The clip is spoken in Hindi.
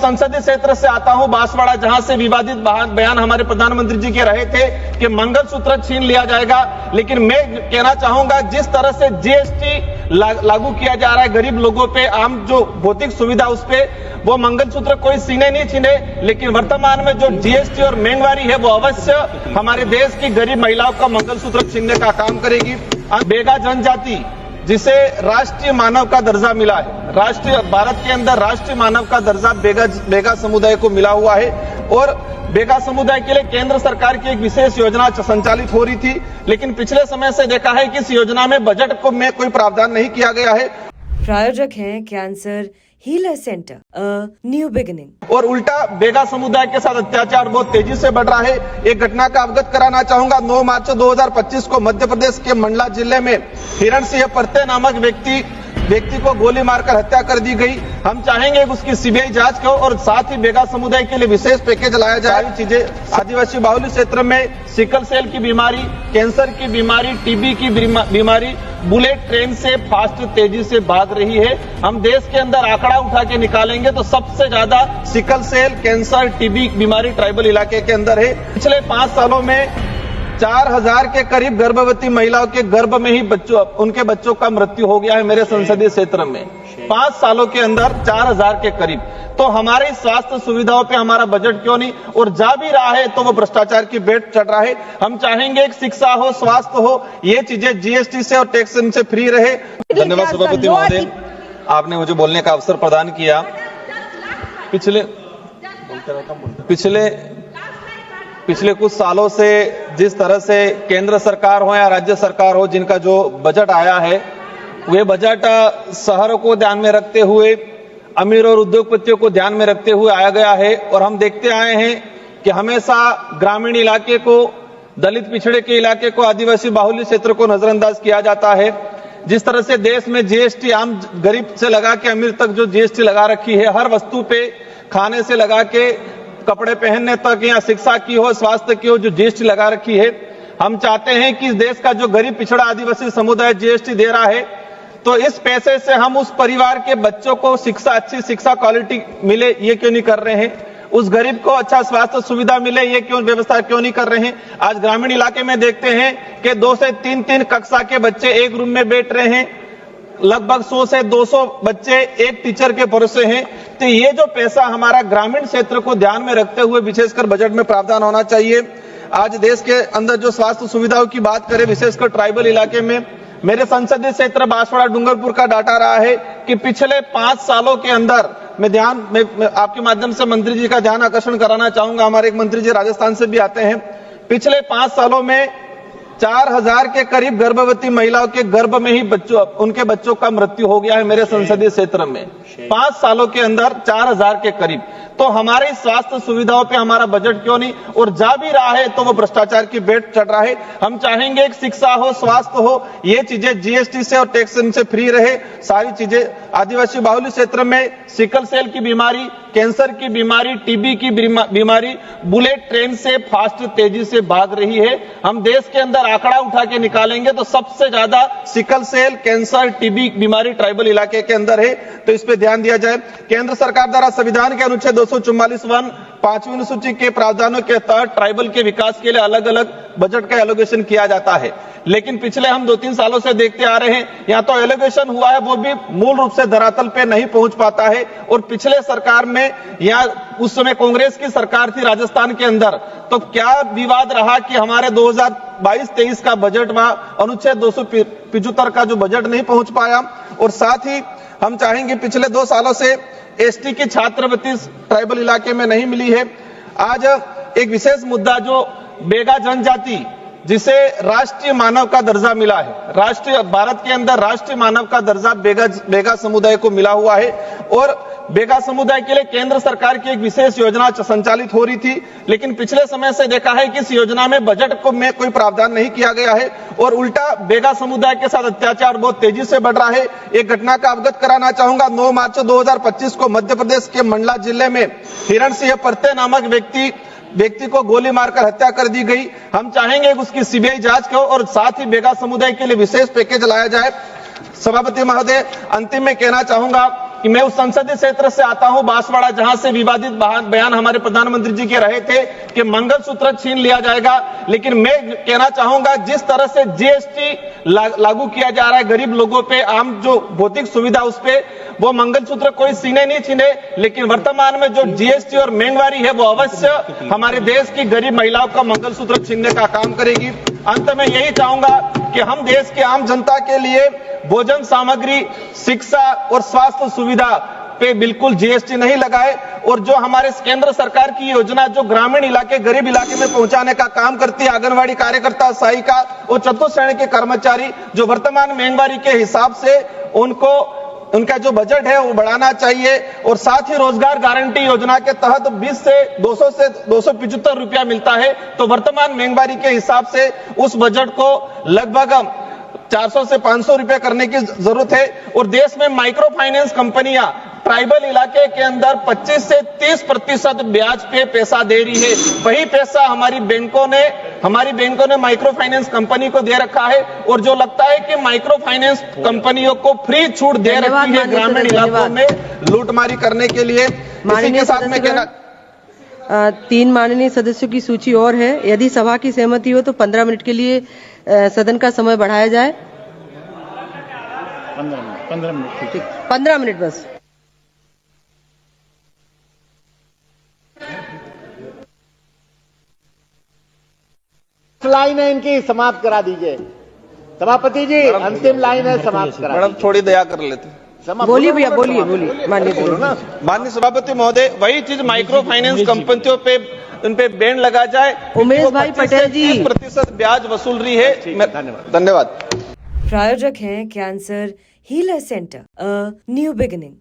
संसदीय क्षेत्र से आता हूं, बांसवाड़ा, जहां से विवादित बयान हमारे प्रधानमंत्री जी के रहे थे कि मंगलसूत्र छीन लिया जाएगा। लेकिन मैं कहना चाहूंगा, जिस तरह से जीएसटी लागू किया जा रहा है गरीब लोगों पे, आम जो भौतिक सुविधा उस पे, वो मंगलसूत्र कोई सीने नहीं छीने, लेकिन वर्तमान में जो जीएसटी और महंगाई है वो अवश्य हमारे देश की गरीब महिलाओं का मंगलसूत्र छीनने का काम करेगी। बेगा जनजाति, जिसे राष्ट्रीय मानव का दर्जा मिला है, राष्ट्रीय भारत के अंदर राष्ट्रीय मानव का दर्जा बेगा समुदाय को मिला हुआ है, और बेगा समुदाय के लिए केंद्र सरकार की एक विशेष योजना संचालित हो रही थी, लेकिन पिछले समय से देखा है कि इस योजना में बजट को में कोई प्रावधान नहीं किया गया है। प्रायोजक हैं cancer healer centre, a new beginning. और उल्टा बेगा समुदाय के साथ अत्याचार बहुत तेजी से बढ़ रहा है। एक घटना का अवगत कराना चाहूंगा। 9 मार्च 2025 को मध्य प्रदेश के मंडला जिले में हिरण सिंह पर्ते नामक व्यक्ति को गोली मारकर हत्या कर दी गई। हम चाहेंगे उसकी सीबीआई जांच हो, और साथ ही बेगा समुदाय के लिए विशेष पैकेज लाया जाए। चीजें आदिवासी बाहुल्य क्षेत्र में सिकल सेल की बीमारी, कैंसर की बीमारी, टीबी की बीमारी बुलेट ट्रेन से फास्ट तेजी से भाग रही है। हम देश के अंदर आंकड़ा उठा के निकालेंगे तो सबसे ज्यादा सिकल सेल, कैंसर, टीबी बीमारी ट्राइबल इलाके के अंदर है। पिछले 5 सालों में 4000 के करीब गर्भवती महिलाओं के गर्भ में ही उनके बच्चों का मृत्यु हो गया है मेरे संसदीय क्षेत्र में। 5 सालों के अंदर 4000 के करीब। तो हमारे स्वास्थ्य सुविधाओं पे हमारा बजट क्यों नहीं, और जा भी रहा है तो वो भ्रष्टाचार की बेट चढ़ रहा है। हम चाहेंगे एक शिक्षा हो, स्वास्थ्य हो, ये चीजें जीएसटी से और टैक्स से फ्री रहे। धन्यवाद सभापति महोदय, आपने मुझे बोलने का अवसर प्रदान किया। पिछले कुछ सालों से जिस तरह से केंद्र सरकार हो या राज्य सरकार हो, जिनका जो बजट आया है, वे बजट शहरों को ध्यान में रखते हुए, अमीर और उद्योगपतियों को ध्यान में रखते हुए आया गया है। और हम देखते आए हैं कि हमेशा ग्रामीण इलाके को, दलित पिछड़े के इलाके को, आदिवासी बाहुल्य क्षेत्र को नजरअंदाज किया जाता है। जिस तरह से देश में जीएसटी आम गरीब से लगा के अमीर तक जो जीएसटी लगा रखी है, हर वस्तु पे, खाने से लगा के कपड़े पहनने तक, या शिक्षा की हो, स्वास्थ्य की हो, जो जीएसटी लगा रखी है। हम चाहते हैं कि इस देश का जो गरीब पिछड़ा आदिवासी समुदाय जीएसटी दे रहा है, तो इस पैसे से हम उस परिवार के बच्चों को शिक्षा, अच्छी शिक्षा क्वालिटी मिले, ये क्यों नहीं कर रहे हैं? उस गरीब को अच्छा स्वास्थ्य सुविधा मिले, ये व्यवस्था क्यों नहीं कर रहे हैं? आज ग्रामीण इलाके में देखते हैं कि 2 से 3 कक्षा के बच्चे एक रूम में बैठ रहे हैं, लगभग 100 से 200 बच्चे एक टीचर के भरोसे हैं। तो ये जो पैसा हमारा ग्रामीण क्षेत्र को ध्यान में रखते हुए विशेषकर बजट में प्रावधान होना चाहिए। आज देश के अंदर जो स्वास्थ्य सुविधाओं की बात करें, विशेषकर ट्राइबल इलाके में, मेरे संसदीय क्षेत्र बांसवाड़ा डूंगरपुर का डाटा रहा है कि पिछले 5 सालों के अंदर, मैं आपके माध्यम से मंत्री जी का ध्यान आकर्षण कराना चाहूंगा। हमारे एक मंत्री जी राजस्थान से भी आते हैं। पिछले 5 सालों में 4000 के करीब गर्भवती महिलाओं के गर्भ में ही उनके बच्चों का मृत्यु हो गया है मेरे संसदीय क्षेत्र में। 5 सालों के अंदर 4000 के करीब। तो हमारे स्वास्थ्य सुविधाओं पे हमारा बजट क्यों नहीं, और जा भी रहा है तो वो भ्रष्टाचार की बेट चढ़ रहा है। हम चाहेंगे एक शिक्षा हो, स्वास्थ्य हो, ये चीजें जीएसटी से और टैक्स से फ्री रहे। सारी चीजें आदिवासी बाहुल्य क्षेत्र में सिकल सेल की बीमारी, कैंसर की बीमारी, टीबी की बीमारी बुलेट ट्रेन से फास्ट तेजी से भाग रही है। हम देश के अंदर आंकड़ा उठा के निकालेंगे तो सबसे ज्यादा सिकल सेल, कैंसर, टीबी बीमारी ट्राइबल इलाके के अंदर है। तो इस पे ध्यान दिया जाए। केंद्र सरकार द्वारा संविधान के अनुच्छेद 244(1) 5वीं अनुसूची के प्रावधानों के तहत ट्राइबल के विकास के लिए अलग अलग बजट का एलोकेशन किया जाता है। लेकिन पिछले हम 2-3 सालों से देखते आ रहे हैं, यहाँ तो एलोकेशन हुआ है, वो भी मूल रूप से धरातल पे नहीं पहुंच पाता है। और पिछले सरकार में, या उस समय कांग्रेस की सरकार थी राजस्थान के अंदर, तो क्या विवाद रहा कि हमारे 2022-23 का बजट व अनुच्छेद 275 का जो बजट नहीं पहुंच पाया। और साथ ही हम चाहेंगे, पिछले 2 सालों से एसटी की छात्रवृत्ति ट्राइबल इलाके में नहीं मिली है। आज एक विशेष मुद्दा, जो बेगा जनजाति, जिसे राष्ट्रीय मानव का दर्जा मिला है, राष्ट्रीय भारत के अंदर राष्ट्रीय मानव का दर्जा बेगा समुदाय को मिला हुआ है। और बेगा समुदाय के लिए केंद्र सरकार की एक विशेष योजना संचालित हो रही थी, लेकिन पिछले समय से देखा है कि इस योजना में बजट को में कोई प्रावधान नहीं किया गया है, और उल्टा बेगा समुदाय के साथ अत्याचार बहुत तेजी से बढ़ रहा है। एक घटना का अवगत कराना चाहूंगा। 9 मार्च 2025 को मध्य प्रदेश के मंडला जिले में हिरण सिंह पर्ते नामक व्यक्ति को गोली मारकर हत्या कर दी गई। हम चाहेंगे उसकी सीबीआई जांच हो, और साथ ही बेगा समुदाय के लिए विशेष पैकेज लाया जाए। सभापति महोदय, अंतिम में कहना चाहूंगा कि मैं उस संसदीय क्षेत्र से आता हूं बांसवाड़ा, जहां से विवादित बयान हमारे प्रधानमंत्री जी के रहे थे कि मंगलसूत्र छीन लिया जाएगा। लेकिन मैं कहना चाहूंगा, जिस तरह से जीएसटी लागू किया जा रहा है गरीब लोगों पे, आम जो भौतिक सुविधा उस पे, वो मंगलसूत्र कोई सीने नहीं छीने, लेकिन वर्तमान में जो जीएसटी और महंगाई है वो अवश्य हमारे देश की गरीब महिलाओं का मंगलसूत्र छीनने का काम करेगी। अंत में यही चाहूंगा कि हम देश के आम जनता के लिए भोजन सामग्री, शिक्षा और स्वास्थ्य सुविधा पे बिल्कुल जीएसटी नहीं लगाए, और जो हमारे केंद्र सरकार की योजना जो ग्रामीण इलाके, गरीब इलाके में पहुंचाने का काम करती है, आंगनवाड़ी कार्यकर्ता, सहायिका और चतुर्थ श्रेणी के कर्मचारी, जो वर्तमान महंगाई के हिसाब से उनका जो बजट है वो बढ़ाना चाहिए। और साथ ही रोजगार गारंटी योजना के तहत 20 से 275 रुपया मिलता है, तो वर्तमान महंगाई के हिसाब से उस बजट को लगभग 400 से 500 रुपए करने की जरूरत है। और देश में माइक्रो फाइनेंस कंपनियां ट्राइबल इलाके के अंदर 25 से 30% ब्याज पे पैसा दे रही है। वही पैसा हमारी बैंकों ने माइक्रो फाइनेंस कंपनी को दे रखा है, और जो लगता है कि माइक्रो फाइनेंस कंपनियों को फ्री छूट दे रखी है ग्रामीण इलाकों में लूटमारी करने के लिए। इसी के साथ में कहना 3 माननीय सदस्यों की सूची और है। यदि सभा की सहमति हो तो 15 मिनट के लिए सदन का समय बढ़ाया जाए। 15 मिनट ठीक, 15 मिनट बस। लाइन है इनकी, समाप्त करा दीजिए। सभापति जी, अंतिम लाइन है, समाप्त करा। मैडम थोड़ी दया कर लेते। बोलिए भैया, बोलिए माननीय सभापति महोदय, वही चीज माइक्रो फाइनेंस कंपनियों पे उन पे बैन लगा जाए। उमेश भाई पटेल जी 30% ब्याज वसूल रही है। धन्यवाद। प्रायोजक हैं cancer healer centre, a new beginning.